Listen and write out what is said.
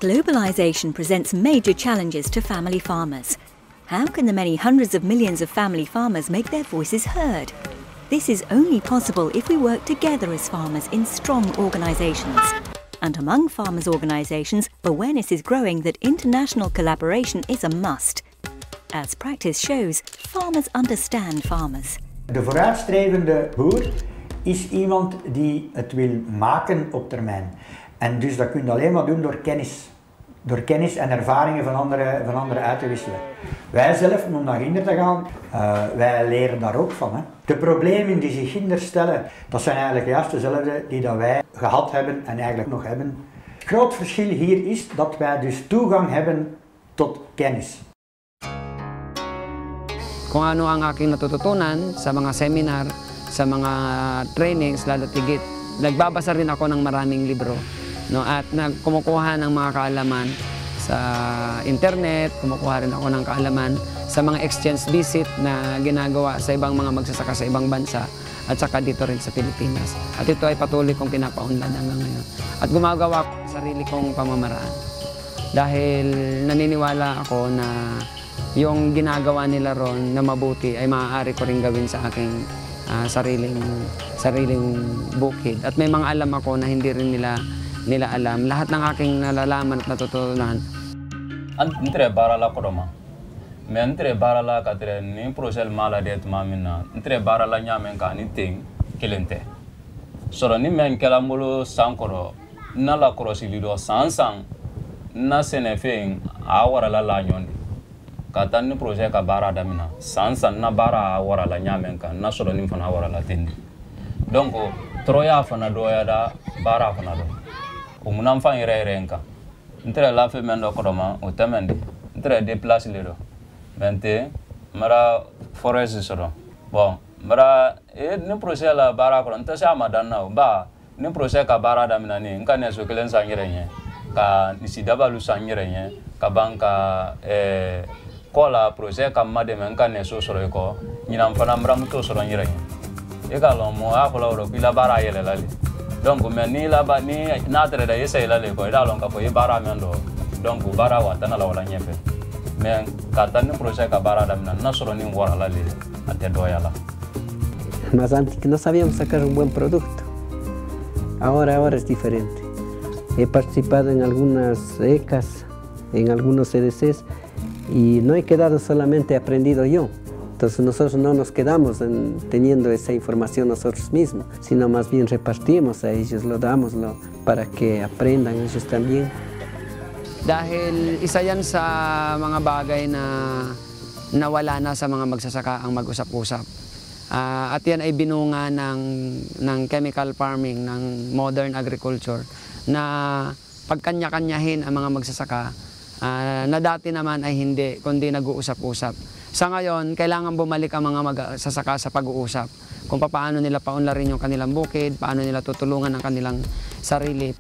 Globalization presents major challenges to family farmers. How can the many hundreds of millions of family farmers make their voices heard? This is only possible if we work together as farmers in strong organizations. And among farmers' organizations, awareness is growing that international collaboration is a must. As practice shows, farmers understand farmers. De vooruitstrevende boer is iemand die het wil maken op termijn. En dus dat kun je alleen maar doen door kennis. Door kennis en ervaringen van anderen uit te wisselen. Wij zelf, om naar Ginder te gaan, wij leren daar ook van. Hè. De problemen die zich Ginder stellen, dat zijn eigenlijk juist dezelfde die dat wij gehad hebben en eigenlijk nog hebben. Het groot verschil hier is dat wij dus toegang hebben tot kennis. Kung ano ang aking natututunan sa mga seminar, sa mga trainings, lalo't higit. Nagbabasa rin ako ng maraming libro. No, at kumukuha ng mga kaalaman sa internet, kumukuha rin ako ng kaalaman sa mga exchange visit na ginagawa sa ibang mga magsasaka sa ibang bansa at saka dito rin sa Pilipinas. At ito ay patuloy kong pinapaunlad hanggang ngayon. At gumagawa ko sa sarili kong pamamaraan. Dahil naniniwala ako na yung ginagawa nila ron na mabuti ay maaari ko rin gawin sa aking sariling bukid. At may mga alam ako na hindi rin nila alam. Lahat ng aking nalalaman at natutunan. Entre barala koroma. Me entre barala katre ni prosel mala det mamina. Entre barala nyamen ka ni ting kilente. Soro ni men kala mulu sankoro na la korosilido sansang na senefeng awara la lanyondi. Katan ni projet ka bara damina. Sansan na bara awara la nyamen ka na soro ni fana awara la tindi. Donc troya fana doya da bara fana do. Umunam fan irenka. Ntre la fe mendo kodoma utemendi. Ntre déplace le do. Mente mara forest soro. Bon, mara ni projet la bara ko nta sa madanna ba ni projet ka bara damina ni nka ne so kelen sanyirenye. Ka nisi dabalu sanyirenye ka banka kola projet ka mademe nka ne so soro ko nyinam fana mra muto soro nyirenye. E ka lo mo akola ro pila bara yele lali. Donc mais ni là-bas ni notre da essaye là les quoi là on ka bara mendo donc bara wa tana la wala nyefe mais ka tan projet ka bara da na solo ni wala la le ate doya la. Más antes que no sabíamos sacar un buen producto. Ahora es diferente. He participado en algunas ECAs, en algunos CDCs y no he quedado solamente aprendido yo. Entonces nosotros no nos quedamos teniendo esa información nosotros mismos, sino más bien repartimos a ellos, lo damos para que aprendan ellos también. Dahil isa yan sa mga bagay na nawala na sa mga magsasaka ang mag-usap-usap. At yan ay binunga ng chemical farming, ng modern agriculture, na pagkanya-kanyahin ang mga magsasaka na dati naman ay hindi, kundi nag-uusap-usap. Sa ngayon, kailangan bumalik ang mga magsasaka sa pag-uusap kung paano nila paunlarin yung kanilang bukid, paano nila tutulungan ang kanilang sarili.